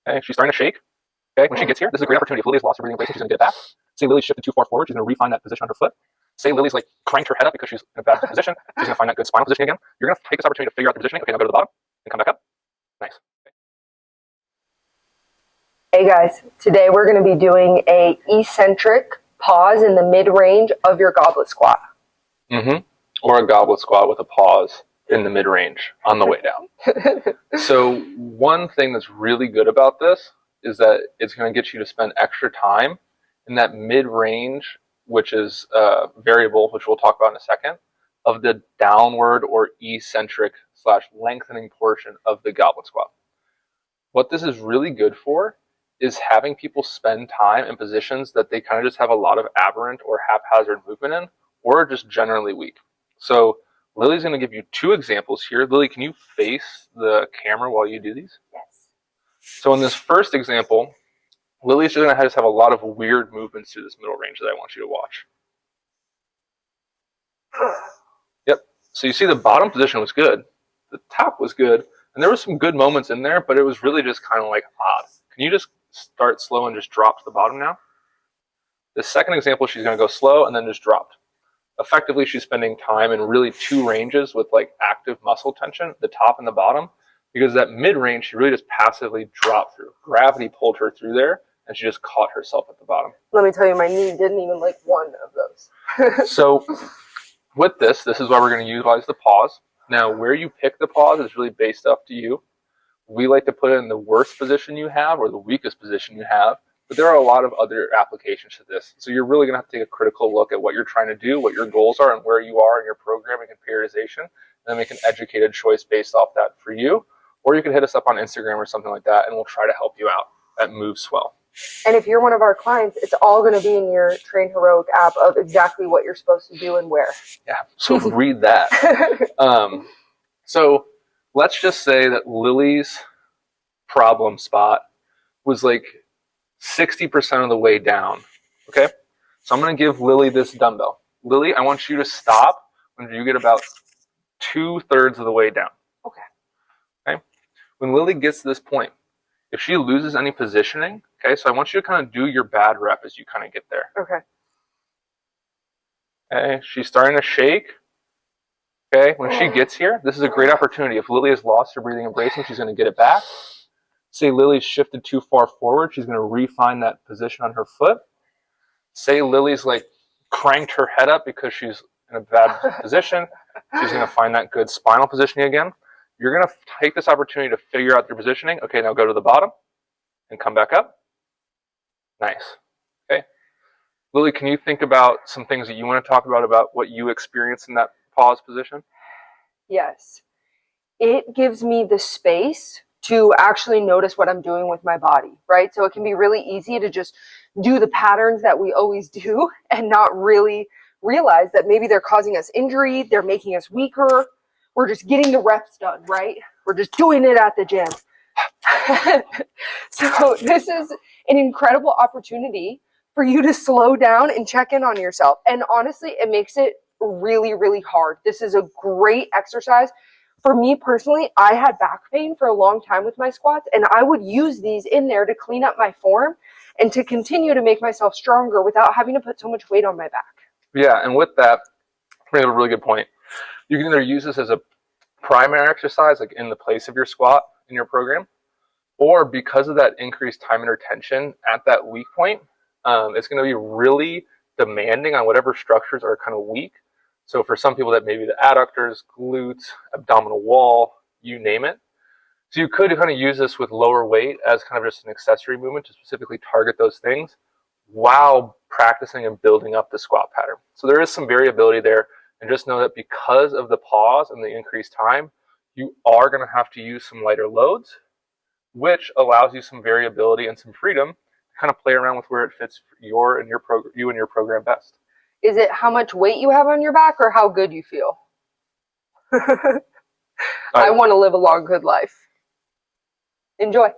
Okay, she's starting to shake. Okay, when she gets here, this is a great opportunity. If Lily has lost her breathing braces, she's going to get it back. Say Lily's shifted too far forward, she's going to refine that position on her foot. Say Lily's like cranked her head up because she's in a bad position, she's going to find that good spinal position again. You're going to take this opportunity to figure out the positioning. Okay, now go to the bottom and come back up. Nice. Hey guys, today we're going to be doing a eccentric pause in the mid-range of your goblet squat. Or a goblet squat with a pause in the mid-range on the way down. So one thing that's really good about this is that it's going to get you to spend extra time in that mid-range, which is a variable, which we'll talk about in a second, of the downward or eccentric / lengthening portion of the goblet squat. What this is really good for is having people spend time in positions that they kind of just have a lot of aberrant or haphazard movement in, or just generally weak. So Lily's going to give you 2 examples here. Lily, can you face the camera while you do these? Yes. So in this first example, Lily's going to just have a lot of weird movements through this middle range that I want you to watch. Yep. So you see the bottom position was good. The top was good. And there was some good moments in there, but it was really just kind of like odd. Can you just start slow and just drop to the bottom now? The second example, she's going to go slow and then just dropped. Effectively, she's spending time in really 2 ranges with like active muscle tension, the top and the bottom, because that mid-range, she really just passively dropped through. Gravity pulled her through there, and she just caught herself at the bottom. Let me tell you, my knee didn't even like one of those. So with this is why we're going to utilize the pause. Now, where you pick the pause is really based up to you. We like to put it in the worst position you have or the weakest position you have, but there are a lot of other applications to this. So you're really going to have to take a critical look at what you're trying to do, what your goals are, and where you are in your programming and periodization, and then make an educated choice based off that for you. Or you can hit us up on Instagram or something like that, and we'll try to help you out at Move Swell. And if you're one of our clients, it's all going to be in your Train Heroic app of exactly what you're supposed to do and where. Yeah, so read that. So let's just say that Lily's problem spot was like 60% of the way down, okay? So I'm going to give Lily this dumbbell. Lily, I want you to stop when you get about 2/3 of the way down. Okay? When Lily gets to this point, if she loses any positioning, okay, so I want you to kind of do your bad rep as you kind of get there. Okay, she's starting to shake. Okay, when she gets here, this is a great opportunity. If Lily has lost her breathing and bracing, she's going to get it back. Say Lily's shifted too far forward, she's going to refine that position on her foot. Say Lily's like cranked her head up because she's in a bad position, she's going to find that good spinal positioning again. You're going to take this opportunity to figure out your positioning. Okay, now go to the bottom and come back up. Nice. Okay. Lily, can you think about some things that you want to talk about what you experienced in that pause position? Yes. It gives me the space to actually notice what I'm doing with my body, right? So it can be really easy to just do the patterns that we always do and not really realize that maybe they're causing us injury, they're making us weaker. We're just getting the reps done, right? We're just doing it at the gym. So this is an incredible opportunity for you to slow down and check in on yourself. And honestly, it makes it really, really hard. This is a great exercise. For me personally, I had back pain for a long time with my squats, and I would use these in there to clean up my form and to continue to make myself stronger without having to put so much weight on my back. Yeah, and with that, you have a really good point. You can either use this as a primary exercise, like in the place of your squat in your program, or because of that increased time and retention at that weak point, it's going to be really demanding on whatever structures are kind of weak. So for some people that may be the adductors, glutes, abdominal wall, you name it. So you could kind of use this with lower weight as kind of just an accessory movement to specifically target those things while practicing and building up the squat pattern. So there is some variability there, and just know that because of the pause and the increased time, you are going to have to use some lighter loads, which allows you some variability and some freedom to kind of play around with where it fits you and your program best. Is it how much weight you have on your back or how good you feel? I want to live a long, good life. Enjoy.